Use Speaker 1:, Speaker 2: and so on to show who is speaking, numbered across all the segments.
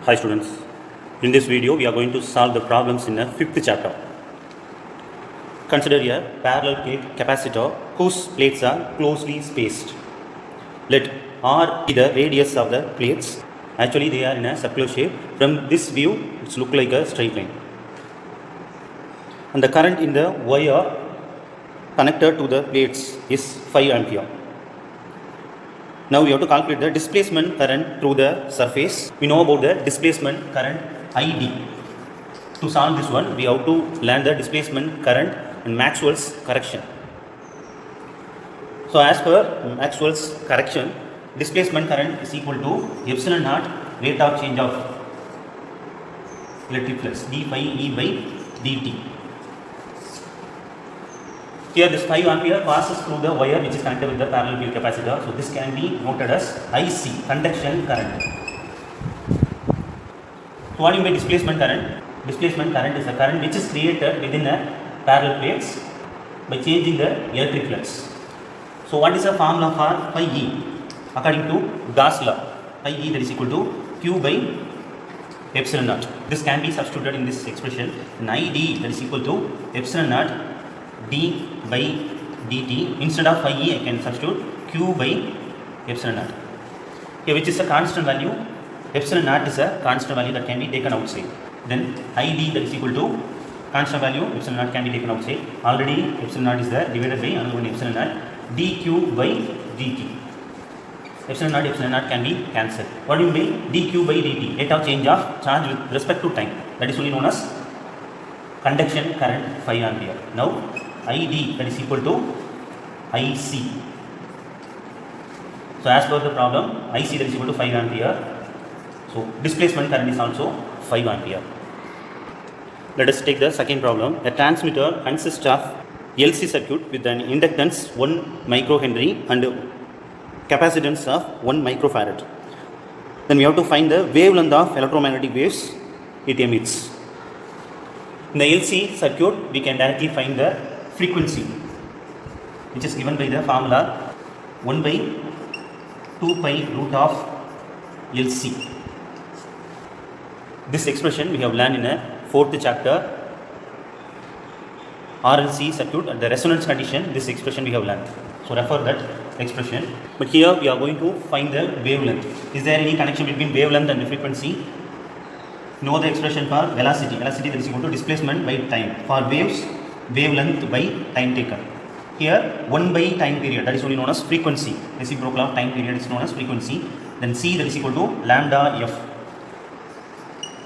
Speaker 1: Hi students, in this video we are going to solve the problems in the 5th chapter. Consider a parallel plate capacitor whose plates are closely spaced. Let R be the radius of the plates. Actually they are in a circular shape. From this view it looks like a straight line. And the current in the wire connected to the plates is 5 ampere. Now we have to calculate the displacement current through the surface. We know about the displacement current ID. To solve this one, we have to learn the displacement current and Maxwell's correction. So as per Maxwell's correction, displacement current is equal to epsilon naught rate of change of electric flux d phi E by dt. Here this 5 ampere passes through the wire which is connected with the parallel field capacitor. So this can be noted as IC, conduction current. So what do you mean by displacement current? Displacement current is a current which is created within a parallel plates by changing the electric flux. So what is the formula for phi E? According to Gauss law, phi E that is equal to Q by epsilon naught. This can be substituted in this expression. And ID that is equal to epsilon naught d by dt. Instead of phi E I can substitute q by epsilon naught. Here which is a constant value. Epsilon naught is a constant value that can be taken outside. Then id that is equal to constant value epsilon naught can be taken outside. Already epsilon naught is there, divided by another one epsilon naught dq by dt. Epsilon naught can be cancelled. What do you mean dq by dt? Rate of change of charge with respect to time. That is only known as conduction current 5 ampere. Now ID that is equal to IC. So as per the problem, IC that is equal to 5 ampere. So displacement current is also 5 ampere. Let us take the second problem. A transmitter consists of LC circuit with an inductance 1 microhenry and capacitance of 1 microfarad. Then we have to find the wavelength of electromagnetic waves it emits. In the LC circuit, we can directly find the frequency, which is given by the formula 1 by 2 pi root of LC. This expression we have learned in a 4th chapter, RLC circuit at the resonance condition. This expression we have learned. So refer that expression. But here we are going to find the wavelength. Is there any connection between wavelength and the frequency? Know the expression for velocity. Velocity that is equal to displacement by time. For waves, wavelength by time taken. Here 1 by time period, that is only known as frequency. Reciprocal of time period is known as frequency. Then c that is equal to lambda f.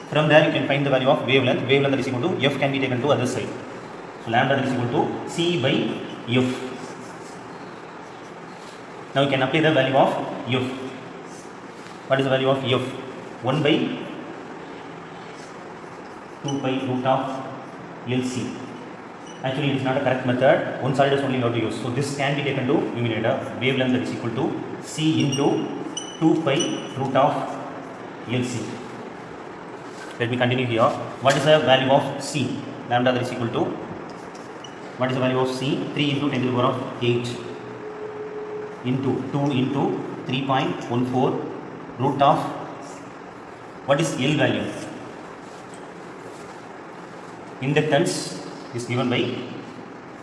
Speaker 1: From there you can find the value of wavelength. Wavelength that is equal to f can be taken to other side. So lambda that is equal to c by f. Now you can apply the value of f. What is the value of f? 1 by 2 pi root of LC. Actually it is not a correct method. One side is only how to use. So this can be taken to numerator. Wavelength that is equal to c into 2 pi root of LC. Let me continue here. What is the value of c? Lambda that is equal to, what is the value of c? 3 into 10 to the power of 8 into 2 into 3.14 root of, what is L value? Inductance is given by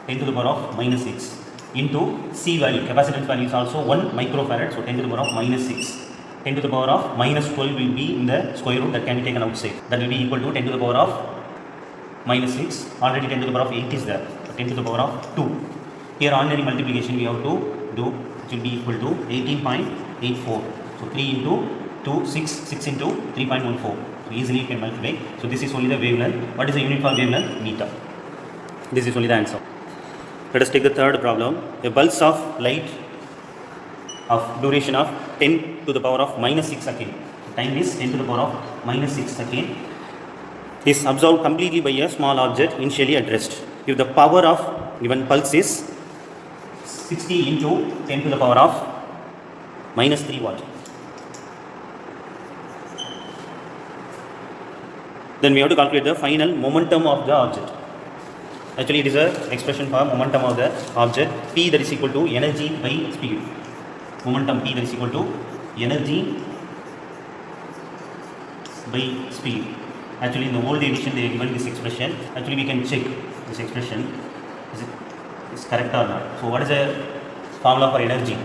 Speaker 1: 10 to the power of minus 6 into C value. Capacitance value is also 1 microfarad. So 10 to the power of minus 6. 10 to the power of minus 12 will be in the square root that can be taken outside. That will be equal to 10 to the power of minus 6. Already 10 to the power of 8 is there. So 10 to the power of 2. Here ordinary multiplication we have to do. It will be equal to 18.84. So 3 into 2, 6 into 3.14. So easily you can multiply. So this is only the wavelength. What is the unit for wavelength? Meter. This is only the answer. Let us take the third problem. A pulse of light of duration of 10 to the power of minus 6 second. The time is 10 to the power of minus 6 second. Is absorbed completely by a small object initially at rest. If the power of given pulse is 60 into 10 to the power of minus 3 watt. Then we have to calculate the final momentum of the object. Actually it is a expression for momentum of the object. P that is equal to energy by speed. Momentum P that is equal to energy by speed. Actually, in the old edition, they have given this expression. Actually, we can check this expression is correct or not. So, what is the formula for energy?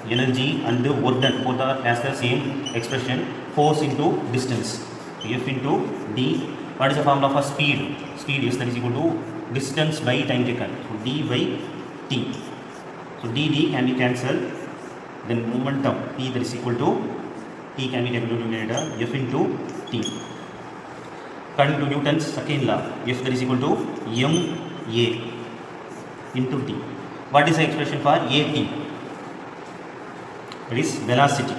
Speaker 1: Energy and the work done both are as the same expression. Force into distance. F into d. What is the formula for speed? Speed is that is equal to distance by time taken. So, d by t. So, d can be cancelled. Then momentum P that is equal to T can be taken to numerator F into T. According to Newton's second law, F that is equal to ma into T. What is the expression for at? That is velocity.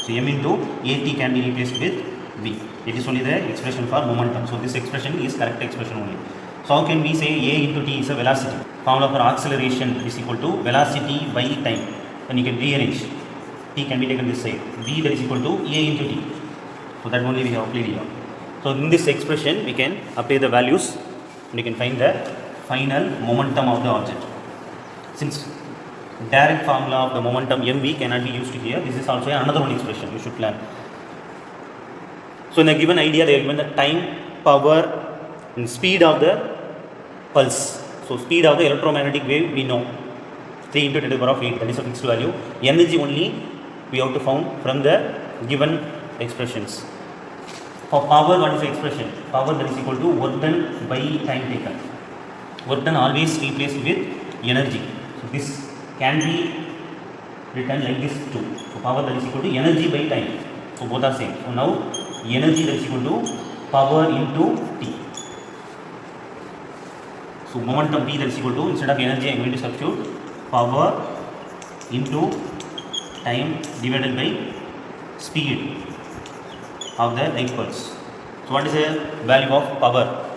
Speaker 1: So m into at can be replaced with v. It is only the expression for momentum. So this expression is correct expression only. So how can we say a into t is a velocity? Formula for acceleration is equal to velocity by time. And you can rearrange. T can be taken this side. V that is equal to a into t. So that only we have applied here. So in this expression we can apply the values and you can find the final momentum of the object. Since direct formula of the momentum mv cannot be used here, this is also another one expression you should learn. So in the given idea they are given the time, power and speed of the pulse. So speed of the electromagnetic wave we know. 3 into 10 to the power of 8, that is a fixed value. Energy only we have to found from the given expressions. For power, what is the expression? Power that is equal to work done by time taken. Work done always replaced with energy. So this can be written like this too. So power that is equal to energy by time. So both are same. So now energy that is equal to power into T. So momentum P that is equal to, instead of energy I am going to substitute power into time divided by speed of the light pulse. So what is the value of power?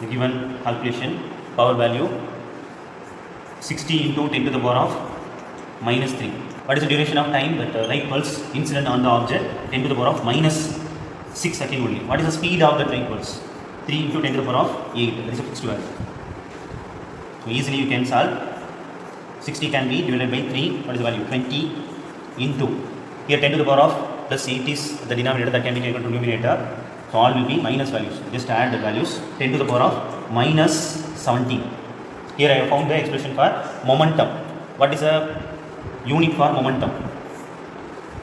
Speaker 1: The given calculation, power value 60 into 10 to the power of minus 3. What is the duration of time that light pulse incident on the object? 10 to the power of minus 6 seconds only. What is the speed of that light pulse? 3 into 10 to the power of 8. That is a fixed value. So easily you can solve. 60 can be divided by 3. What is the value? 20 into. Here 10 to the power of plus 8 is the denominator that can be taken to numerator. So all will be minus values. Just add the values. 10 to the power of minus 17. Here I have found the expression for momentum. What is the unit for momentum?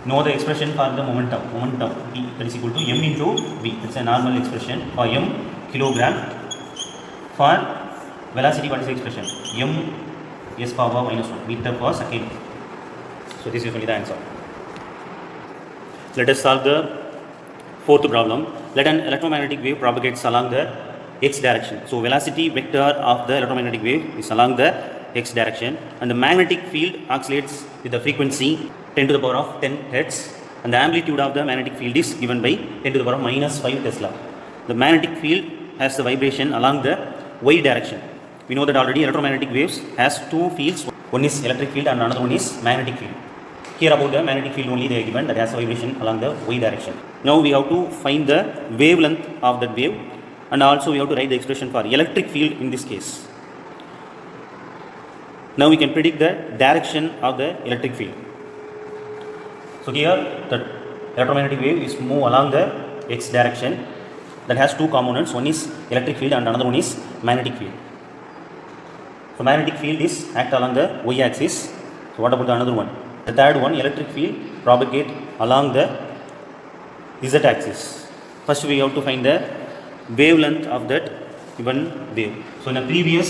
Speaker 1: Know the expression for the momentum. Momentum P that is equal to m into v. It's a normal expression for m kilogram. For velocity, what is the expression? M s power minus 1 meter per second. So this is only the answer. Let us solve the fourth problem. Let an electromagnetic wave propagates along the x direction. So velocity vector of the electromagnetic wave is along the x direction and the magnetic field oscillates with the frequency 10 to the power of 10 hertz and the amplitude of the magnetic field is given by 10 to the power of minus 5 Tesla. The magnetic field has the vibration along the y direction. We know that already electromagnetic waves has two fields. One is electric field and another one is magnetic field. Here about the magnetic field only they are given that has a vibration along the y direction. Now we have to find the wavelength of that wave and also we have to write the expression for electric field in this case. Now we can predict the direction of the electric field. So here the electromagnetic wave is move along the x direction that has two components. One is electric field and another one is magnetic field. So magnetic field is act along the y axis. So what about the another one? The third one, electric field propagate along the z axis. First we have to find the wavelength of that given wave. So in the previous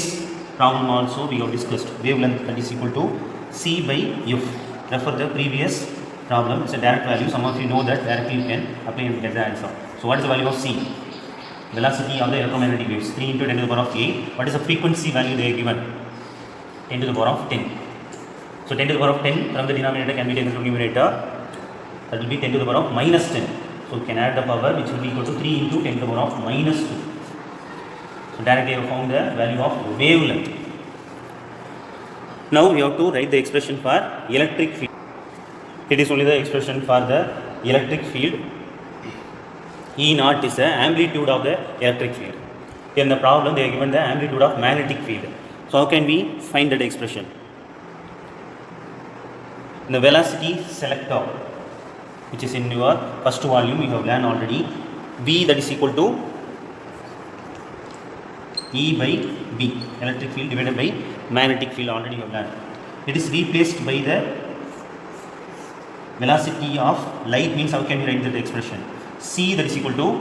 Speaker 1: problem also we have discussed wavelength that is equal to c by f. Refer the previous problem. It's a direct value. Some of you know that directly you can apply and get the answer. So what is the value of c? Velocity of the electromagnetic waves 3 into 10 to the power of 8. What is the frequency value they are given? 10 to the power of 10. So 10 to the power of 10 from the denominator can be taken to numerator. That will be 10 to the power of minus 10. So we can add the power which will be equal to 3 into 10 to the power of minus 2. So directly I have found the value of wavelength. Now we have to write the expression for electric field. It is only the expression for the electric field. E naught is the amplitude of the electric field. Here in the problem they are given the amplitude of magnetic field. So how can we find that expression? In the velocity selector, which is in your first volume you have learned already. V that is equal to E by B, electric field divided by magnetic field, already you have learned. It is replaced by the velocity of light, means how can we write that expression? C that is equal to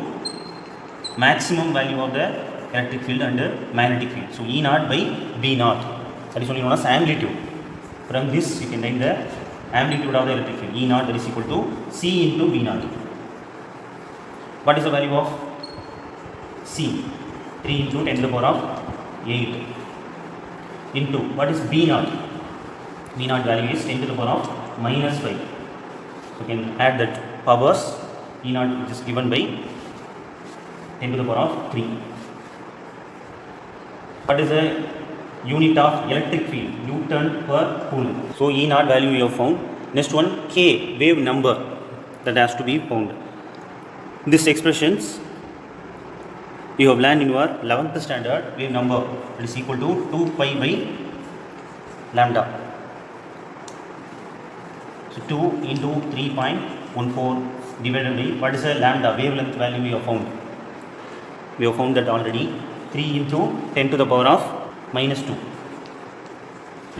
Speaker 1: maximum value of the electric field and magnetic field. So E naught by B naught, that is only known as amplitude. From this you can write the amplitude of the electric field. E naught that is equal to C into B naught. What is the value of C? 3 into 10 to the power of 8 into what is B naught? B naught value is 10 to the power of minus 5. So you can add that powers. E naught which is given by 10 to the power of 3. What is the unit of electric field? Newton per coulomb. So E naught value we have found. Next one, K, wave number, that has to be found. These expressions you have learned in your 11th standard. Wave number is equal to 2 pi by lambda. So 2 into 3.14 divided by what is the lambda wavelength value we have found. We have found that already. 3 into 10 to the power of minus 2.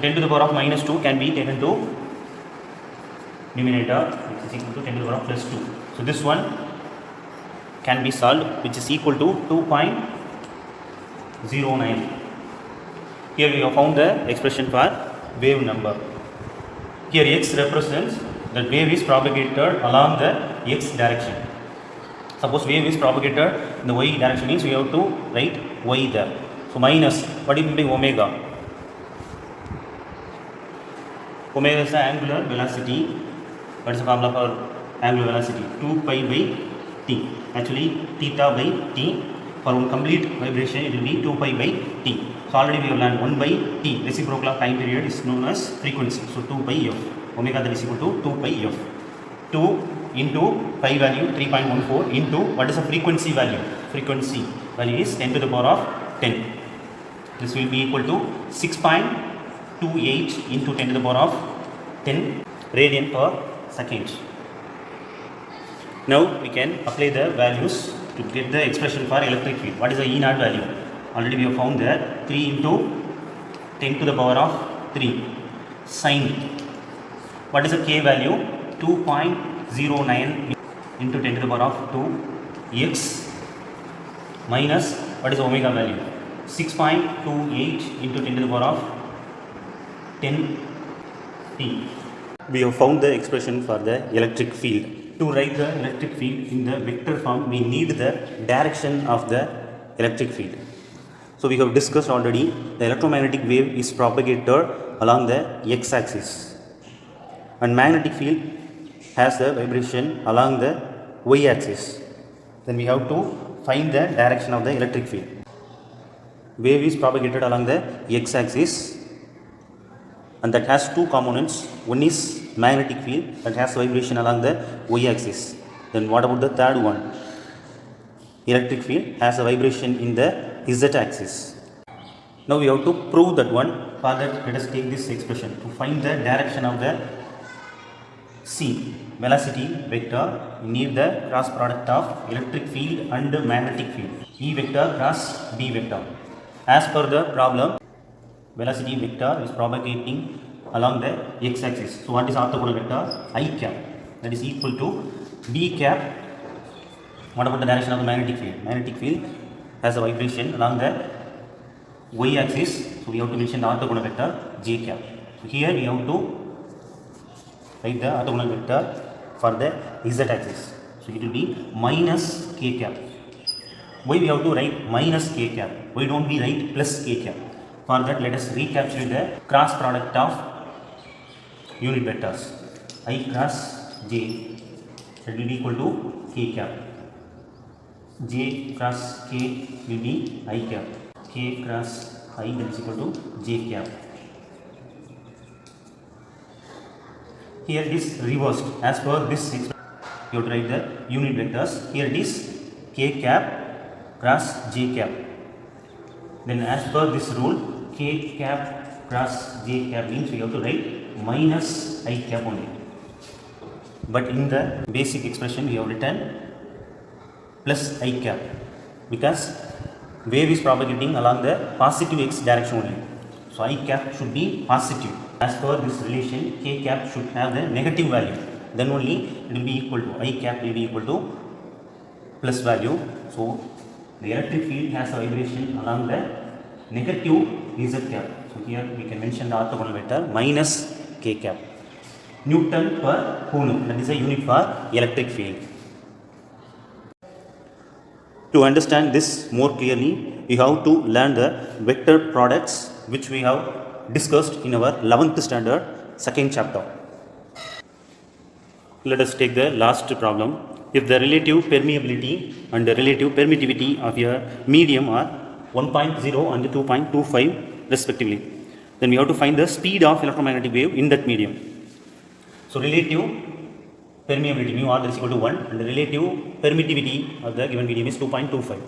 Speaker 1: 10 to the power of minus 2 can be taken to numerator, which is equal to 10 to the power of plus 2. So this one can be solved, which is equal to 2.09. Here we have found the expression for wave number. Here x represents that wave is propagated along the x direction. Suppose wave is propagated in the y direction, means we have to write y there. So minus, what will be omega? Omega is the angular velocity. What is the formula for angular velocity? 2 pi by t. Actually theta by t. For one complete vibration it will be 2 pi by t. So already we have learned 1 by t, reciprocal of time period, is known as frequency. So 2 pi f. Omega that is equal to 2 pi f. 2 into pi value 3.14 into what is the frequency value? Frequency value is 10 to the power of 10. This will be equal to 6.28 into 10 to the power of 10 radian per second. Now we can apply the values to get the expression for electric field. What is the E naught value? Already we have found that 3 into 10 to the power of 3 sine. What is the K value? 2.09 into 10 to the power of 2 x minus what is the omega value? 6.28 into 10 to the power of 10 t. We have found the expression for the electric field. To write the electric field in the vector form, we need the direction of the electric field. So we have discussed already, the electromagnetic wave is propagated along the x-axis, and magnetic field has the vibration along the y-axis. Then we have to find the direction of the electric field. Wave is propagated along the x-axis, and that has two components. One is magnetic field that has vibration along the y-axis. Then what about the third one? Electric field has a vibration in the z-axis. Now we have to prove that one. For that, let us take this expression to find the direction of the C, velocity vector. We need the cross product of electric field and magnetic field. E vector cross B vector. As per the problem, velocity vector is propagating along the x-axis. So what is orthogonal vector? I cap, that is equal to B cap. What about the direction of the magnetic field? Magnetic field has a vibration along the y-axis. So we have to mention the orthogonal vector J cap. So here we have to write the orthogonal vector for the z-axis. So it will be minus k cap. Why we have to write minus k cap? Why don't we write plus k cap? For that, let us recapture the cross product of unit vectors. I cross j, that will be equal to k cap. J cross k will be I cap. K cross I, that is equal to j cap. Here it is reversed. As per this expression, you have to write the unit vectors. Here it is k cap cross j cap. Then as per this rule, k cap cross j cap means we have to write minus I cap only. but in the basic expression we have written plus I cap, because wave is propagating along the positive x direction only. So I cap should be positive. As per this relation, k cap should have the negative value. Then only it will be equal to I cap will be equal to plus value. So the electric field has a vibration along the negative z cap. So here we can mention the orthogonal vector minus k cap. Newton per Coulomb, that is a unit for electric field. To understand this more clearly, you have to learn the vector products which we have discussed in our 11th standard second chapter. Let us take the last problem. If the relative permeability and the relative permittivity of a medium are 1.0 and 2.25 respectively, then we have to find the speed of electromagnetic wave in that medium. So relative permeability mu r is equal to 1 and the relative permittivity of the given medium is 2.25.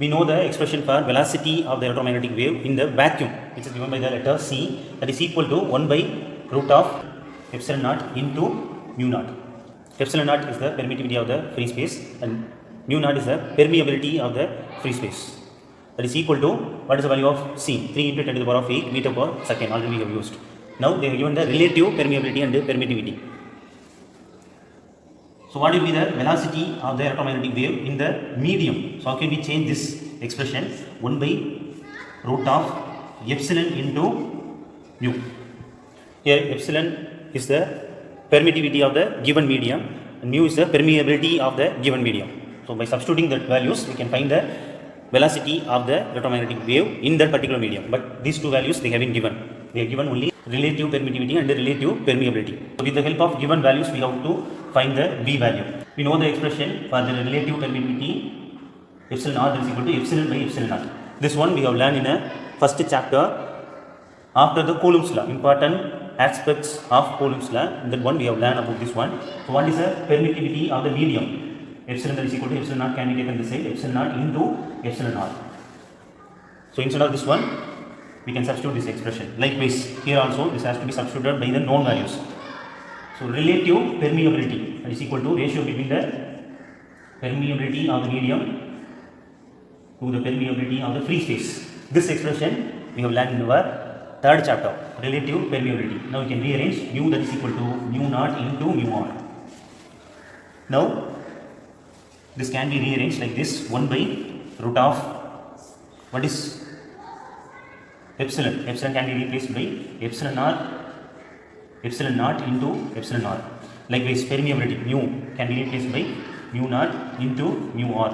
Speaker 1: We know the expression for velocity of the electromagnetic wave in the vacuum, which is given by the letter C, that is equal to 1 by root of epsilon naught into mu naught. Epsilon naught is the permittivity of the free space and mu naught is the permeability of the free space. That is equal to, what is the value of C? 3 into 10 to the power of 8 meter per second, already we have used. Now they have given the relative permeability and the permittivity. So what will be the velocity of the electromagnetic wave in the medium? So how can we change this expression? 1 by root of epsilon into mu. Here epsilon is the permittivity of the given medium and mu is the permeability of the given medium. So by substituting that values, we can find the velocity of the electromagnetic wave in that particular medium. But these two values they have been given. They are given only relative permittivity and the relative permeability. So with the help of given values, we have to find the V value. We know the expression for the relative permittivity, epsilon r is equal to epsilon by epsilon naught. This one we have learned in a first chapter after the Coulomb's law, important aspects of Coulomb's law. That one we have learned about this one. So what is the permittivity of the medium? Epsilon is equal to epsilon naught can be taken this side, epsilon naught into epsilon naught. So instead of this one, we can substitute this expression. Likewise, here also this has to be substituted by the known values. So relative permeability is equal to ratio between the permeability of the medium to the permeability of the free space. This expression we have learned in our third chapter, relative permeability. Now we can rearrange mu, that is equal to mu naught into mu r. Now this can be rearranged like this, 1 by root of, what is epsilon? Epsilon can be replaced by epsilon r, epsilon naught into epsilon r. Likewise, permeability mu can be replaced by mu naught into mu r.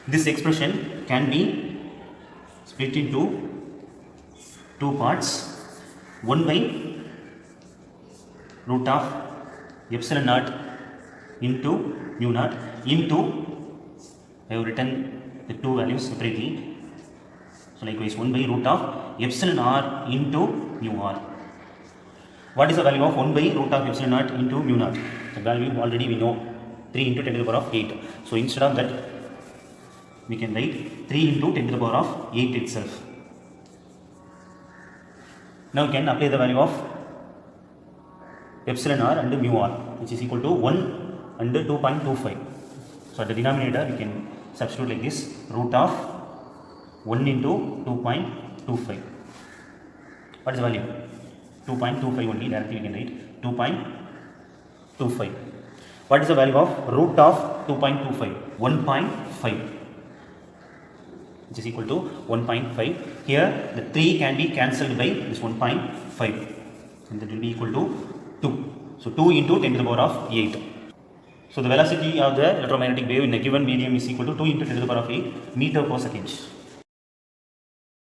Speaker 1: This expression can be split into two parts, 1 by root of epsilon naught into mu naught into, I have written the two values separately. So likewise 1 by root of epsilon r into mu r. What is the value of 1 by root of epsilon naught into mu naught? The value already we know, 3 into 10 to the power of 8. So instead of that, we can write 3 into 10 to the power of 8 itself. Now we can apply the value of epsilon r and mu r, which is equal to 1 and 2.25. So at the denominator, we can substitute like this, root of 1 into 2.25. What is the value? 2.25 only, directly we can write 2.25. What is the value of root of 2.25? 1.5, which is equal to 1.5. Here the 3 can be cancelled by this 1.5 and that will be equal to 2. So 2 into 10 to the power of 8. So the velocity of the electromagnetic wave in a given medium is equal to 2 into 10 to the power of 8 meter per second.